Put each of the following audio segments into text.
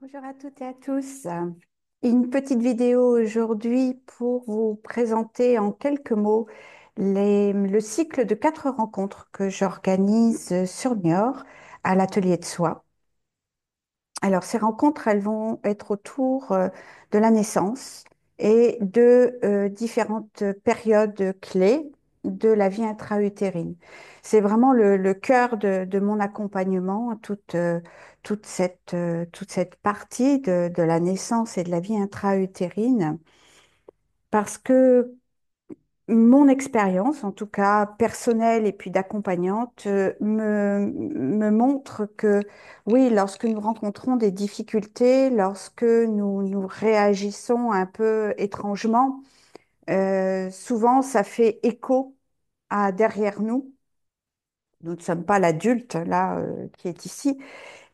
Bonjour à toutes et à tous. Une petite vidéo aujourd'hui pour vous présenter en quelques mots le cycle de 4 rencontres que j'organise sur Niort à l'atelier de soie. Alors, ces rencontres, elles vont être autour de la naissance et de différentes périodes clés de la vie intra-utérine. C'est vraiment le cœur de mon accompagnement, toute cette partie de la naissance et de la vie intra-utérine, parce que mon expérience, en tout cas personnelle et puis d'accompagnante, me montre que oui, lorsque nous rencontrons des difficultés, lorsque nous réagissons un peu étrangement, souvent ça fait écho à derrière nous. Nous ne sommes pas l'adulte là qui est ici,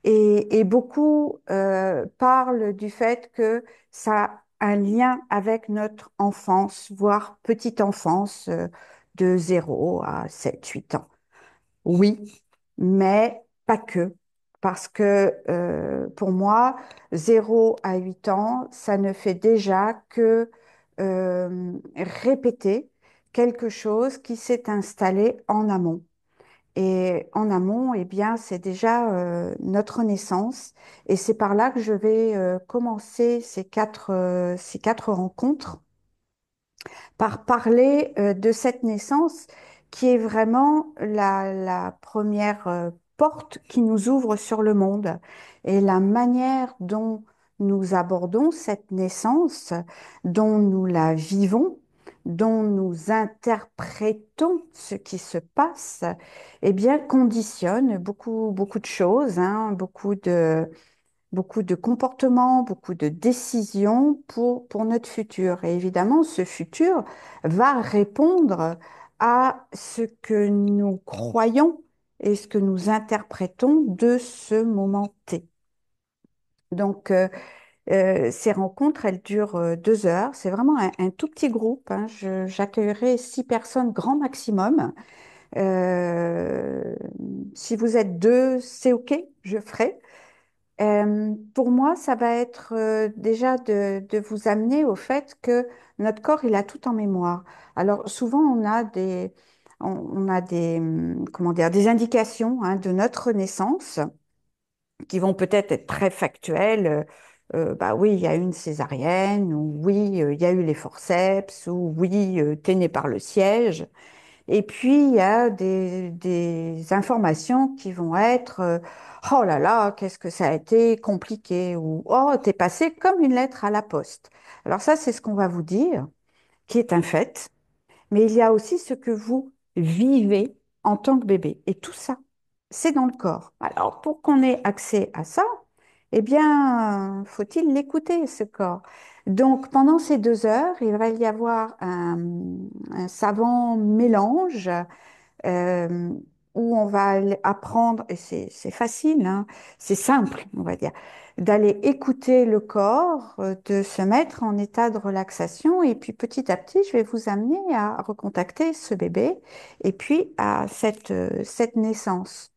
et beaucoup parlent du fait que ça a un lien avec notre enfance, voire petite enfance, de 0 à 7, 8 ans. Oui, mais pas que. Parce que pour moi, 0 à 8 ans, ça ne fait déjà que répéter quelque chose qui s'est installé en amont. Et en amont, eh bien, c'est déjà notre naissance. Et c'est par là que je vais commencer ces quatre rencontres par parler de cette naissance qui est vraiment la première porte qui nous ouvre sur le monde. Et la manière dont nous abordons cette naissance, dont nous la vivons, dont nous interprétons ce qui se passe, eh bien, conditionne beaucoup de choses, hein, beaucoup de comportements, beaucoup de décisions pour notre futur. Et évidemment, ce futur va répondre à ce que nous croyons et ce que nous interprétons de ce moment T. Donc, ces rencontres, elles durent 2 heures. C'est vraiment un tout petit groupe, hein. J'accueillerai 6 personnes grand maximum. Euh, Si vous êtes deux, c'est OK, je ferai. Pour moi, ça va être déjà de vous amener au fait que notre corps, il a tout en mémoire. Alors, souvent, on a comment dire, des indications hein, de notre naissance qui vont peut-être être très factuelles. Bah oui, il y a eu une césarienne, ou oui, il y a eu les forceps, ou oui, t'es né par le siège. Et puis, il y a des informations qui vont être oh là là, qu'est-ce que ça a été compliqué ou oh, t'es passé comme une lettre à la poste. Alors ça, c'est ce qu'on va vous dire, qui est un fait, mais il y a aussi ce que vous vivez en tant que bébé. Et tout ça, c'est dans le corps. Alors, pour qu'on ait accès à ça, eh bien, faut-il l'écouter, ce corps? Donc, pendant ces 2 heures, il va y avoir un savant mélange euh, où on va apprendre, et c'est facile, hein, c'est simple, on va dire, d'aller écouter le corps, de se mettre en état de relaxation, et puis petit à petit, je vais vous amener à recontacter ce bébé, et puis à cette naissance.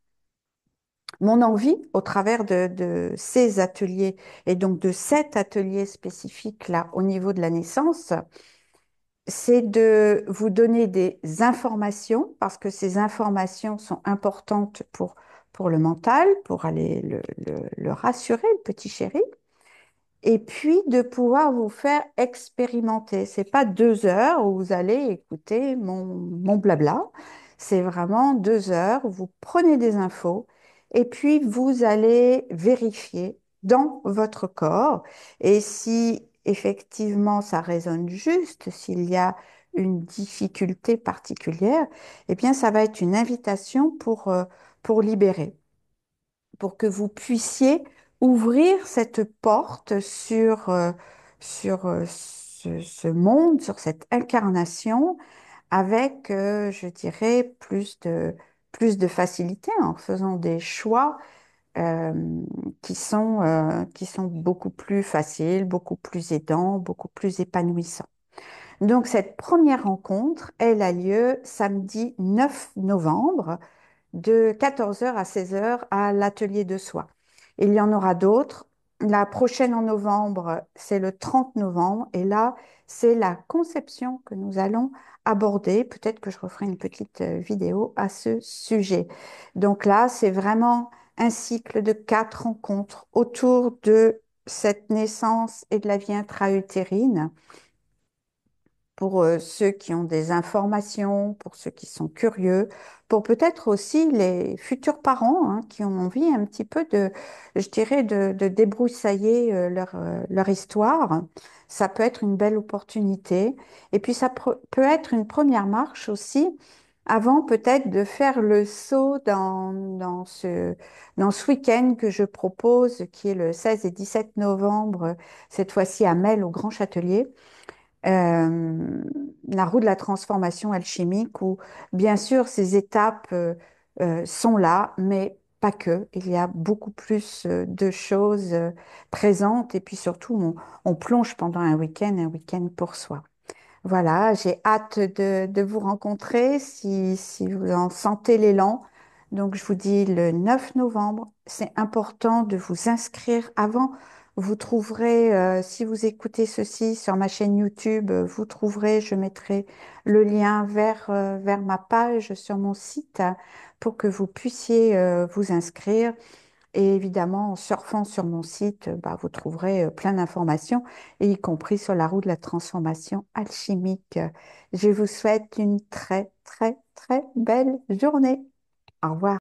Mon envie, au travers de ces ateliers, et donc de cet atelier spécifique là au niveau de la naissance, c'est de vous donner des informations, parce que ces informations sont importantes pour le mental, pour aller le rassurer, le petit chéri, et puis de pouvoir vous faire expérimenter. C'est pas 2 heures où vous allez écouter mon blabla, c'est vraiment 2 heures où vous prenez des infos et puis vous allez vérifier dans votre corps et si effectivement ça résonne juste, s'il y a une difficulté particulière, eh bien ça va être une invitation pour libérer pour que vous puissiez ouvrir cette porte sur ce monde, sur cette incarnation, avec, je dirais, plus de facilité en faisant des choix euh, qui sont beaucoup plus faciles, beaucoup plus aidants, beaucoup plus épanouissants. Donc, cette première rencontre, elle a lieu samedi 9 novembre de 14 heures à 16 heures à l'atelier de soie. Il y en aura d'autres La prochaine en novembre, c'est le 30 novembre. Et là, c'est la conception que nous allons aborder. Peut-être que je referai une petite vidéo à ce sujet. Donc là, c'est vraiment un cycle de 4 rencontres autour de cette naissance et de la vie intra-utérine pour ceux qui ont des informations, pour ceux qui sont curieux, pour peut-être aussi les futurs parents hein, qui ont envie un petit peu de, je dirais, de débroussailler leur histoire. Ça peut être une belle opportunité. Et puis ça peut être une première marche aussi avant peut-être de faire le saut dans ce week-end que je propose, qui est le 16 et 17 novembre, cette fois-ci à Mel, au Grand Châtelier la roue de la transformation alchimique où, bien sûr, ces étapes sont là, mais pas que. Il y a beaucoup plus de choses présentes et puis surtout, on plonge pendant un week-end pour soi. Voilà, j'ai hâte de vous rencontrer si vous en sentez l'élan. Donc, je vous dis le 9 novembre, c'est important de vous inscrire avant. Vous trouverez, si vous écoutez ceci sur ma chaîne YouTube, vous trouverez, je mettrai le lien vers ma page sur mon site pour que vous puissiez vous inscrire. Et évidemment, en surfant sur mon site, bah, vous trouverez plein d'informations, et y compris sur la roue de la transformation alchimique. Je vous souhaite une très, très, très belle journée. Au revoir.